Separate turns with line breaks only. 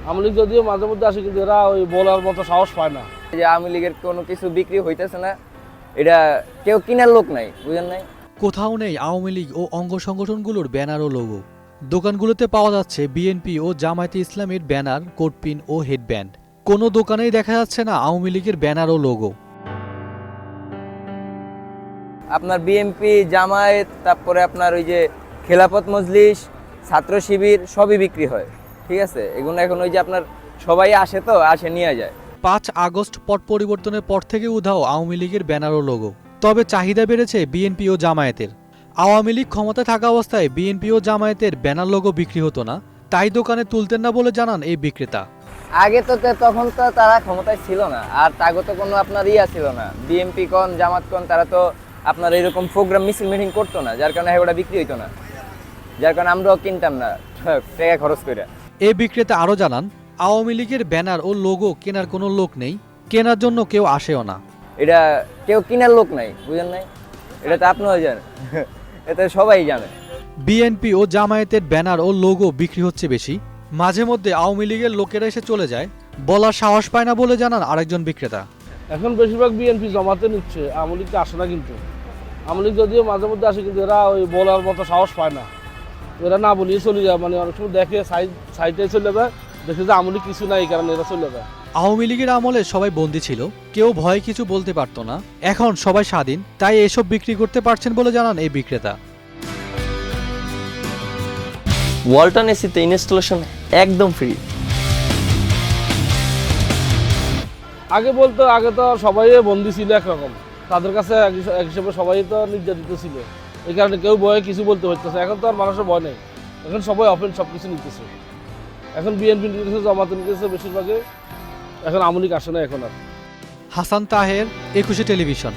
আওয়ামী লীগ যদিও মাঝে মধ্যে আসে, কিন্তু এরা ওই বলার মতো সাহস পায় না।
যে আওয়ামী লীগের কোনো কিছু বিক্রি হইতেছে না, এটা কেউ কিনার লোক নাই, বুঝেন নাই?
কোথাও নেই আওয়ামী লীগ ও অঙ্গ সংগঠনগুলোর ব্যানার ও লোগো। দোকানগুলোতে পাওয়া যাচ্ছে বিএনপি ও জামায়াতে ইসলামের ব্যানার, কোটপিন ও হেডব্যান্ড। কোনো দোকানেই দেখা যাচ্ছে না আওয়ামী লীগের ব্যানার ও লোগো।
আপনার বিএনপি, জামায়াত, তারপরে আপনার ওই যে খেলাফত মজলিস, ছাত্র শিবির সবই বিক্রি হয়, ঠিক আছে? এগুলো এখন ওই যে আপনার সবাই আসে, তো আসে নিয়ে যায়।
৫ আগস্ট পট পরিবর্তনের পর থেকে উধাও আওয়ামী লীগের ব্যানার ও লোগো। তবে চাহিদা বেড়েছে বিএনপি ও জামায়াতের। আওয়ামী লীগ ক্ষমতায় থাকা অবস্থায় বিএনপি ও জামায়াতের ব্যানার লোগো বিক্রি হতো না, তাই দোকানে তুলতেন না বলে জানান এই বিক্রেতা।
আগে তো তখন তো তারা ক্ষমতায় ছিল না, আর তাগত কোনো আপনার ছিল না। বিএনপি কোন জামাত কোন তারা তো আপনার এরকম প্রোগ্রাম মিছিল মিটিং করতো না, যার কারণে ওটা বিক্রি হইতো না, যার কারণে আমরাও কিনতাম না টাকা খরচ করে।
এই বিক্রেতা আরও জানান, আওয়ামী লীগের ব্যানার ও লোগো কেনার কোনো লোক নেই, কেনার জন্য কেউ আসেও না।
এটা কেউ কিনার লোক নাই, বুঝেন নাই? এটা তো আপনিও জানেন, এটা সবাই জানে।
বিএনপি ও জামায়াতের ব্যানার ও লোগো বিক্রি হচ্ছে বেশি। মাঝে মধ্যে আওয়ামী লীগের লোকেরা এসে চলে যায়, বলার সাহস পায় না বলে জানান আরেকজন বিক্রেতা।
এখন বেশিরভাগ বিএনপি জমাতে নিচ্ছে, আওয়ামী লীগকে আসে না। কিন্তু আওয়ামী লীগ যদিও মাঝে মধ্যে আসে, কিন্তু এরা ওই বলার মতো সাহস পায় না। এরা না বলিয়ে চলে যায়, মানে অনেক সময় দেখে সাইডে চলে যায়, দেখে যে আওয়ামী লীগ কিছু নাই, এই কারণে এরা চলে যায়।
আওয়ামী লীগের আমলে সবাই বন্দী ছিল, কেউ ভয়ে কিছু বলতে পারতো না। এখন সবাই স্বাধীন, তাই এসব বিক্রি করতে পারছেন বলে জানান এই বিক্রেতা।
ওয়ালটন এসিতে ইনস্টলেশন একদম ফ্রি।
আগে তো সবাই বন্দী ছিল একরকম, তাদের কাছে এক হিসেবে সবাই তো নির্যাতিত ছিল, এই কারণে কেউ ভয়ে কিছু বলতে হচ্ছে। এখন তো আর মানুষের ভয় নেই, এখন সবাই অফেন সব কিছু নিতেছে। এখন বিএনপি নিতেছে, জামাতে নিতেছে বেশিরভাগে, এখন আওয়ামী লীগ আসে না এখন আর।
হাসান তাহের, ২১ টেলিভিশন।